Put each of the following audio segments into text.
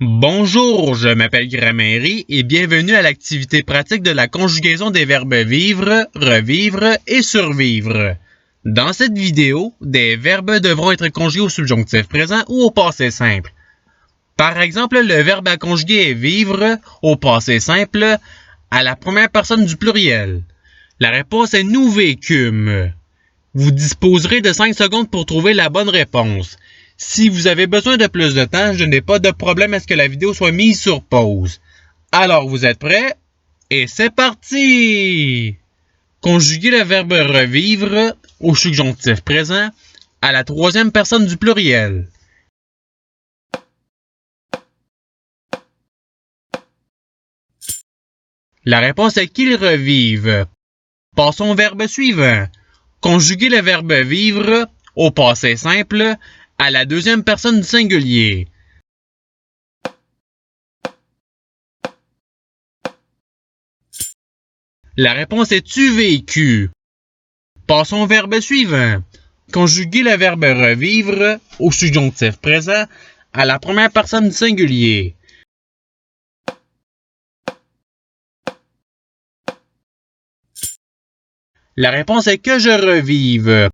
Bonjour, je m'appelle Gramairie et bienvenue à l'activité pratique de la conjugaison des verbes vivre, revivre et survivre. Dans cette vidéo, des verbes devront être conjugués au subjonctif présent ou au passé simple. Par exemple, le verbe à conjuguer est vivre au passé simple à la première personne du pluriel. La réponse est nous vécûmes. Vous disposerez de 5 secondes pour trouver la bonne réponse. Si vous avez besoin de plus de temps, je n'ai pas de problème à ce que la vidéo soit mise sur pause. Alors, vous êtes prêts? Et c'est parti! Conjuguez le verbe revivre au subjonctif présent à la troisième personne du pluriel. La réponse est qu'ils revivent. Passons au verbe suivant. Conjuguez le verbe vivre au passé simple à la deuxième personne du singulier. La réponse est tu vécu. Passons au verbe suivant. Conjuguez le verbe revivre au subjonctif présent à la première personne du singulier. La réponse est que je revive.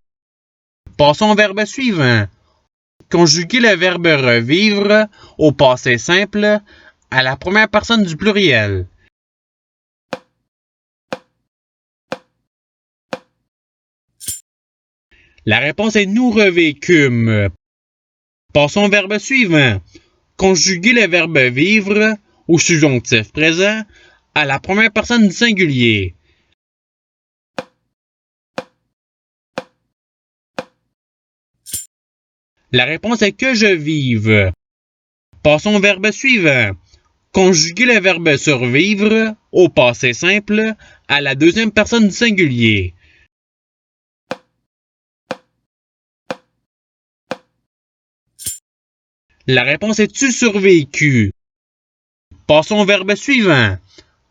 Passons au verbe suivant. Conjuguez le verbe revivre au passé simple à la première personne du pluriel. La réponse est nous revécûmes. Passons au verbe suivant. Conjuguez le verbe vivre au subjonctif présent à la première personne du singulier. La réponse est que je vive. Passons au verbe suivant. Conjuguez le verbe survivre au passé simple à la deuxième personne du singulier. La réponse est tu survécu. Passons au verbe suivant.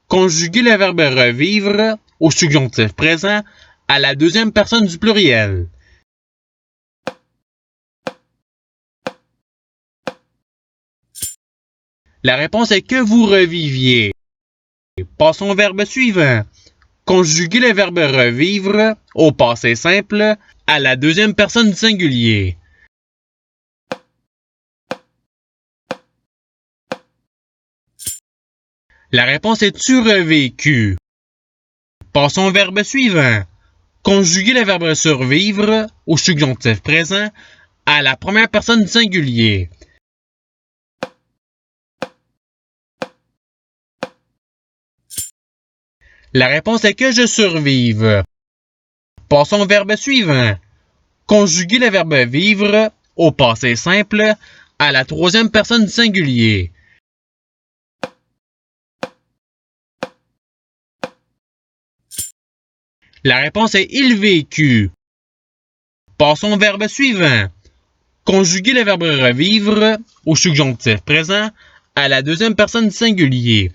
Conjuguez le verbe revivre au subjonctif présent à la deuxième personne du pluriel. La réponse est que vous reviviez. Passons au verbe suivant. Conjuguez le verbe revivre au passé simple à la deuxième personne du singulier. La réponse est tu revécu. Passons au verbe suivant. Conjuguez le verbe survivre au subjonctif présent à la première personne du singulier. La réponse est que je survive. Passons au verbe suivant. Conjuguez le verbe vivre au passé simple à la troisième personne du singulier. La réponse est il vécut. Passons au verbe suivant. Conjuguez le verbe revivre au subjonctif présent à la deuxième personne du singulier.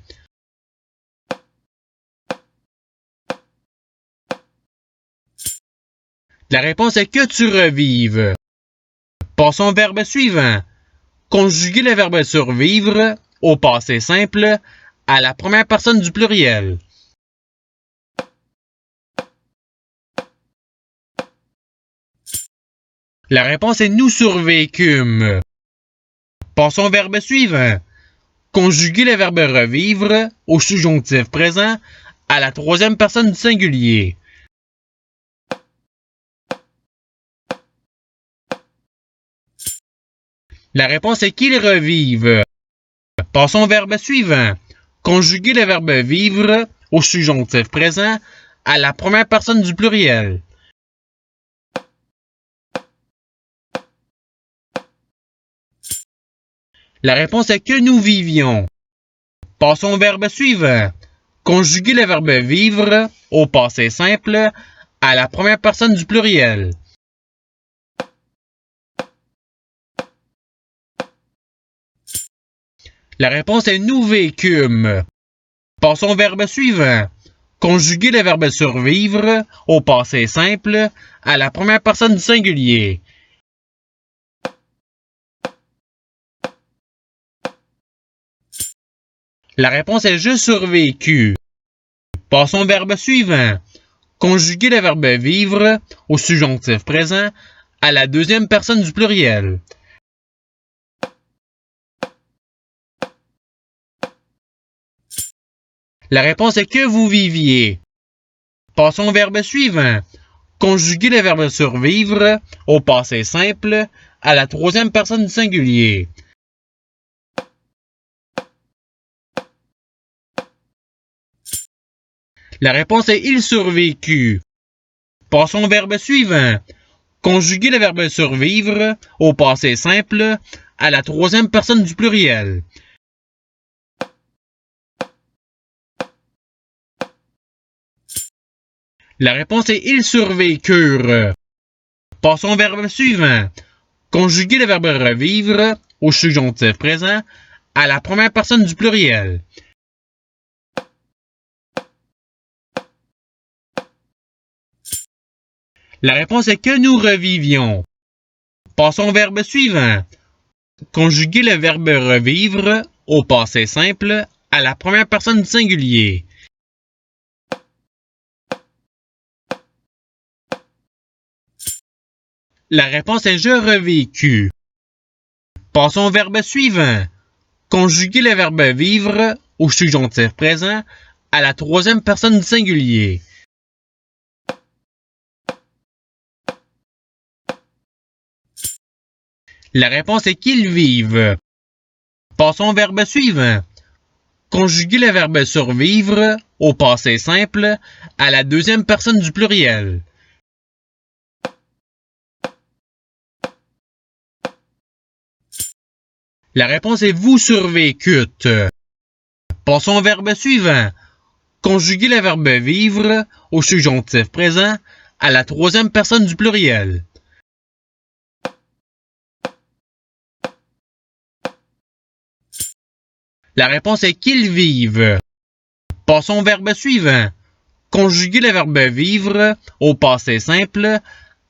La réponse est que tu revives. Passons au verbe suivant. Conjuguez le verbe survivre au passé simple à la première personne du pluriel. La réponse est nous survécûmes. Passons au verbe suivant. Conjuguez le verbe revivre au subjonctif présent à la troisième personne du singulier. La réponse est qu'ils revivent. Passons au verbe suivant. Conjuguez le verbe vivre au subjonctif présent à la première personne du pluriel. La réponse est que nous vivions. Passons au verbe suivant. Conjuguez le verbe vivre au passé simple à la première personne du pluriel. La réponse est nous vécûmes. Passons au verbe suivant. Conjuguez le verbe survivre au passé simple à la première personne du singulier. La réponse est je survécu. Passons au verbe suivant. Conjuguer le verbe vivre au subjonctif présent à la deuxième personne du pluriel. La réponse est que vous viviez. Passons au verbe suivant. Conjuguer le verbe survivre au passé simple à la troisième personne du singulier. La réponse est il survécut. Passons au verbe suivant. Conjuguer le verbe survivre au passé simple à la troisième personne du pluriel. La réponse est ils survécurent. Passons au verbe suivant. Conjuguer le verbe revivre au subjonctif présent à la première personne du pluriel. La réponse est que nous revivions. Passons au verbe suivant. Conjuguer le verbe revivre au passé simple à la première personne du singulier. La réponse est je revécu. Passons au verbe suivant. Conjuguer le verbe vivre au subjonctif présent à la troisième personne du singulier. La réponse est qu'ils vivent. Passons au verbe suivant. Conjuguer le verbe survivre au passé simple à la deuxième personne du pluriel. La réponse est vous survécûtes. Passons au verbe suivant. Conjuguer le verbe vivre au subjonctif présent à la troisième personne du pluriel. La réponse est qu'ils vivent. Passons au verbe suivant. Conjuguer le verbe vivre au passé simple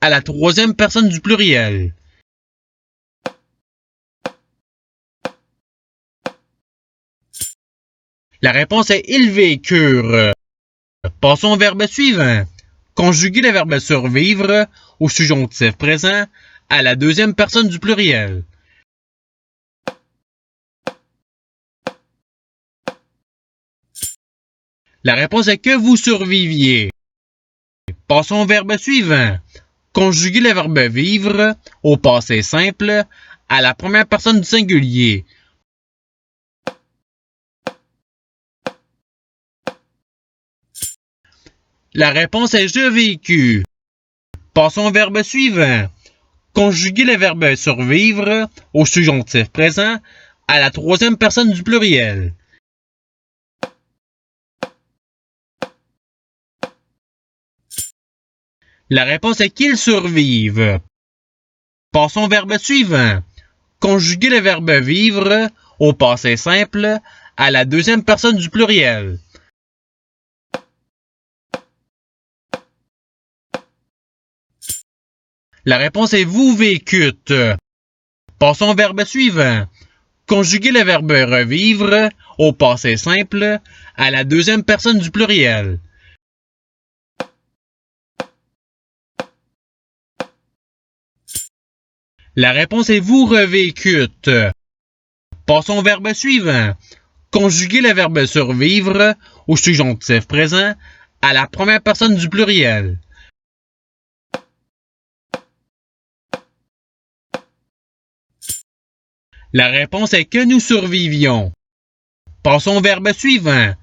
à la troisième personne du pluriel. La réponse est ils vécurent. Passons au verbe suivant. Conjuguer le verbe survivre au subjonctif présent à la deuxième personne du pluriel. La réponse est que vous surviviez. Passons au verbe suivant. Conjuguer le verbe vivre au passé simple à la première personne du singulier. La réponse est je vécu. Passons au verbe suivant. Conjuguer le verbe survivre au subjonctif présent à la troisième personne du pluriel. La réponse est qu'ils survivent. Passons au verbe suivant. Conjuguer le verbe vivre au passé simple à la deuxième personne du pluriel. La réponse est vous vécûtes. Passons au verbe suivant. Conjuguer le verbe revivre au passé simple à la deuxième personne du pluriel. La réponse est vous revécûtes. Passons au verbe suivant. Conjuguer le verbe survivre au subjonctif présent à la première personne du pluriel. La réponse est que nous survivions. Passons au verbe suivant.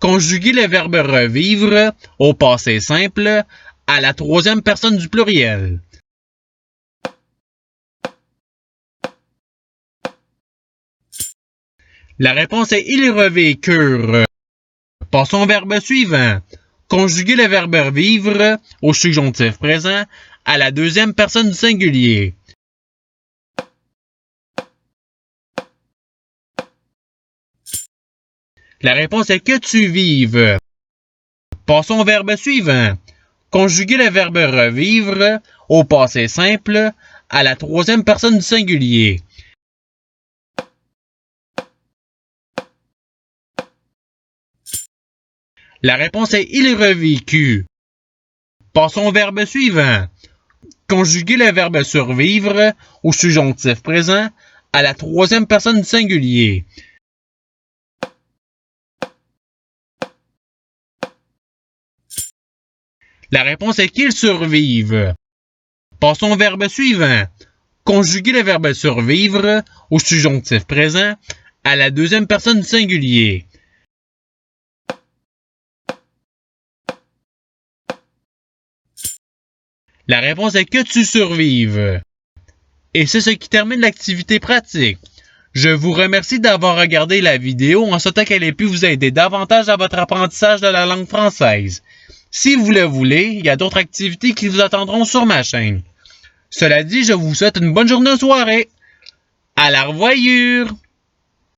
Conjuguer le verbe revivre au passé simple à la troisième personne du pluriel. La réponse est ils revécurent. Passons au verbe suivant. Conjuguer le verbe vivre au subjonctif présent à la deuxième personne du singulier. La réponse est que tu vives. Passons au verbe suivant. Conjuguer le verbe revivre au passé simple à la troisième personne du singulier. La réponse est il revécut. Passons au verbe suivant. Conjuguer le verbe survivre au subjonctif présent à la troisième personne du singulier. La réponse est qu'ils survivent. Passons au verbe suivant. Conjuguer le verbe survivre au subjonctif présent à la deuxième personne du singulier. La réponse est que tu survives. Et c'est ce qui termine l'activité pratique. Je vous remercie d'avoir regardé la vidéo en souhaitant qu'elle ait pu vous aider davantage dans votre apprentissage de la langue française. Si vous le voulez, il y a d'autres activités qui vous attendront sur ma chaîne. Cela dit, je vous souhaite une bonne journée ou soirée. À la revoyure!